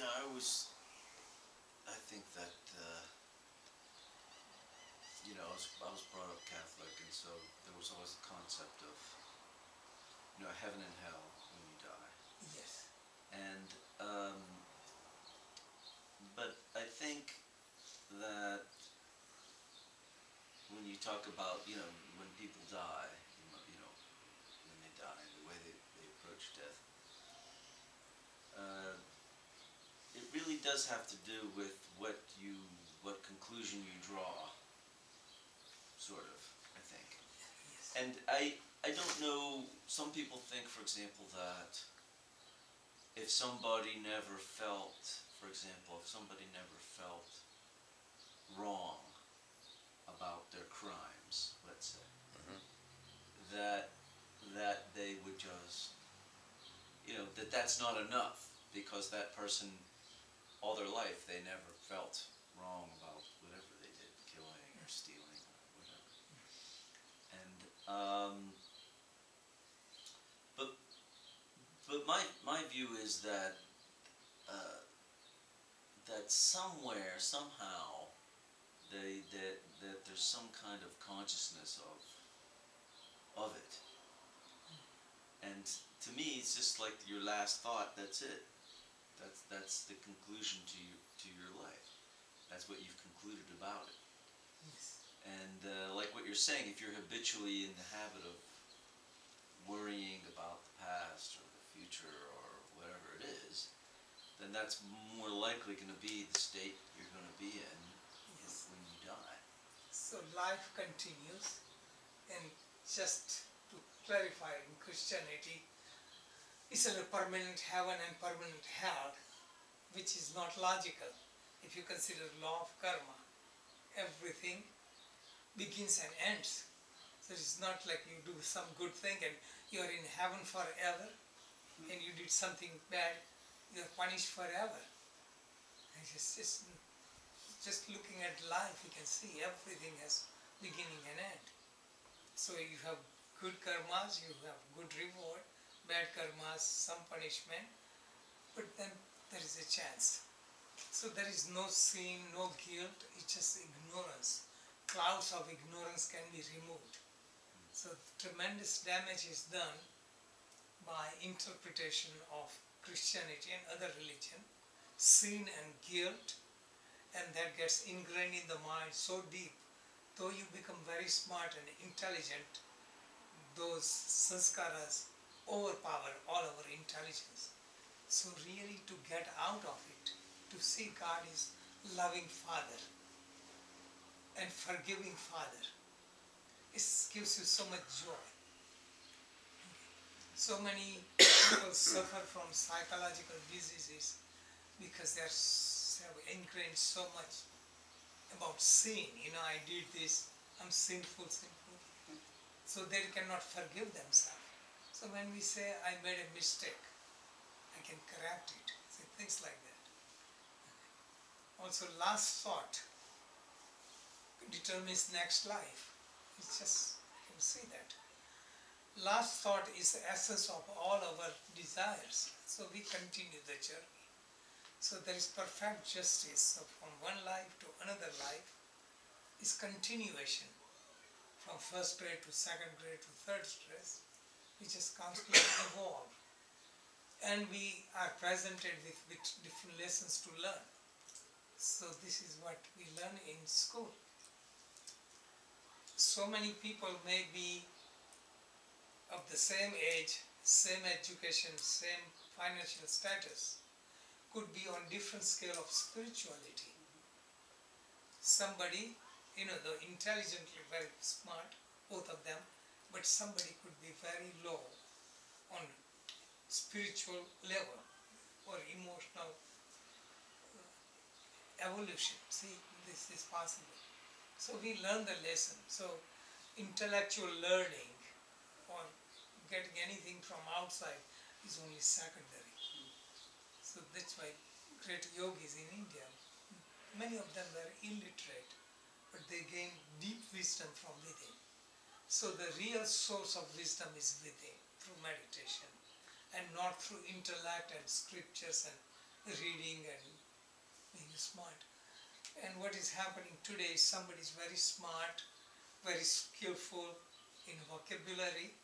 Yeah, I think that, I was brought up Catholic, and so there was always the concept of, heaven and hell when you die. Yes. And, but I think that when you talk about, when people die, when they die, the way they approach death, uh, it really does have to do with what conclusion you draw, sort of, I think. Yes. And I don't know, some people think, for example, that if somebody never felt, for example, if somebody never felt wrong about their crimes, let's say, that they would just, that's not enough, because that person, all their life, they never felt wrong about whatever they did, killing or stealing or whatever. And but my view is that that somewhere, somehow, that there's some kind of consciousness of it. And to me, it's just like your last thought. That's it. That's the conclusion to your life. That's what you've concluded about it. Yes. And like what you're saying, if you're habitually in the habit of worrying about the past or the future or whatever it is, then that's more likely going to be the state you're going to be in. Yes. When you die. So life continues, and just to clarify, in Christianity, it's a permanent heaven and permanent hell, which is not logical. If you consider law of karma, everything begins and ends. So it's not like you do some good thing and you're in heaven forever, and you did something bad, you're punished forever. And just looking at life, you can see everything has beginning and end. So you have good karmas, you have good reward, bad karmas, some punishment, but then there is a chance. So there is no sin, no guilt, it's just ignorance. Clouds of ignorance can be removed. So tremendous damage is done by interpretation of Christianity and other religion, sin and guilt, and that gets ingrained in the mind so deep. Though you become very smart and intelligent, those sanskaras overpower all our intelligence. So really, to get out of it, to see God is loving Father and forgiving Father, it gives you so much joy. So many people suffer from psychological diseases because they have ingrained so much about sin. I did this, I'm sinful. So they cannot forgive themselves. So when we say, I made a mistake, I can correct it. So things like that. Also, last thought determines next life. It's just, you can see that. Last thought is the essence of all our desires. So we continue the journey. So there is perfect justice. So from one life to another life is continuation. From first grade to second grade to third grade, we just constantly evolve. And we are presented with different lessons to learn. So this is what we learn in school. So many people may be of the same age, same education, same financial status, could be on different scale of spirituality. Somebody, though intelligently very smart, both of them, but somebody could be very low on spiritual level or emotional evolution. See, this is possible. So we learn the lesson. So intellectual learning or getting anything from outside is only secondary. So that's why great yogis in India, many of them were illiterate, but they gained deep wisdom from within. So the real source of wisdom is within, through meditation, and not through intellect and scriptures and reading and being smart. And what is happening today is somebody is very smart, very skillful in vocabulary,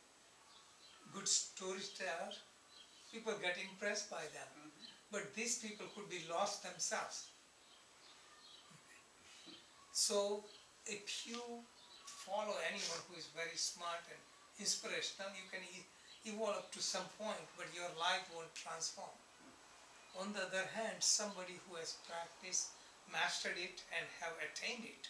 good storyteller. People get impressed by them. But these people could be lost themselves. So if you follow anyone who is very smart and inspirational, you can evolve up to some point, but your life won't transform. On the other hand, somebody who has practiced, mastered it and have attained it,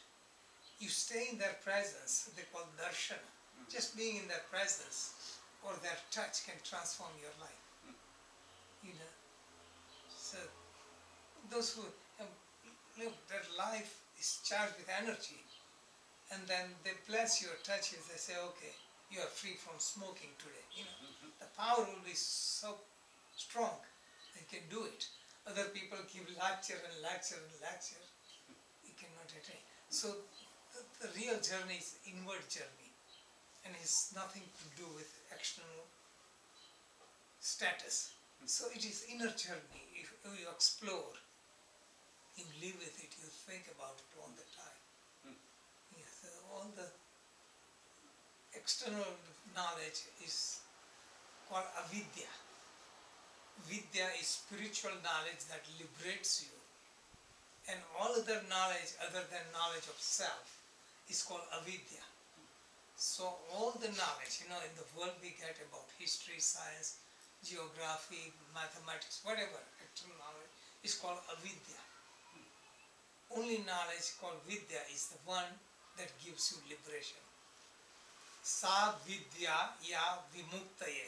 you stay in their presence, they call darshan. Just being in their presence or their touch can transform your life. You know, so those who live their life is charged with energy, and then they bless your touches. They say, okay, you are free from smoking today. You know, the power will be so strong, they can do it. Other people give lecture and lecture and lecture, you cannot attain. So the real journey is inward journey, and has nothing to do with external status. So it is inner journey. If you explore, you live with it, you think about it all the time. Yes, all the external knowledge is called avidya. Vidya is spiritual knowledge that liberates you, and all other knowledge other than knowledge of self is called avidya. So all the knowledge, in the world we get about history, science, geography, mathematics, whatever, actual knowledge is called avidya. Only knowledge called vidya is the one that gives you liberation. Sa vidya ya vimuktaye.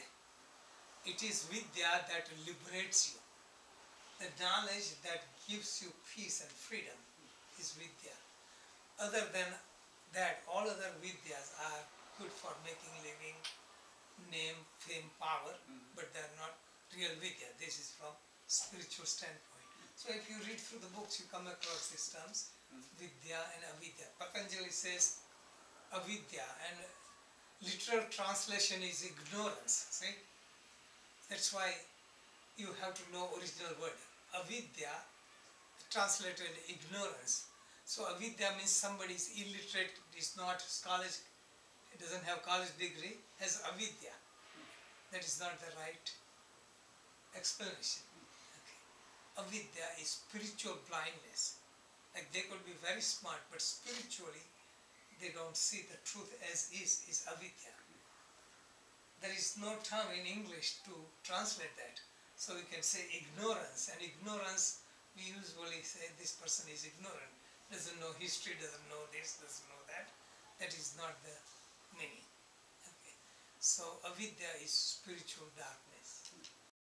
It is vidya that liberates you. The knowledge that gives you peace and freedom is vidya. Other than that, all other vidyas are good for making living, name, fame, power, but they are not real vidya. This is from spiritual standpoint. So if you read through the books, you come across these terms, vidya and avidya. Patanjali says avidya, and literal translation is ignorance. See? That's why you have to know original word. Avidya, translated ignorance. So avidya means somebody is illiterate, is not college, doesn't have college degree, has avidya. That is not the right explanation. Okay. Avidya is spiritual blindness. Like they could be very smart, but spiritually they don't see the truth as is avidya. There is no term in English to translate that. So we can say ignorance, and ignorance, we usually say this person is ignorant, doesn't know history, doesn't know this, doesn't know that. That is not the meaning. Okay. So avidya is spiritual darkness.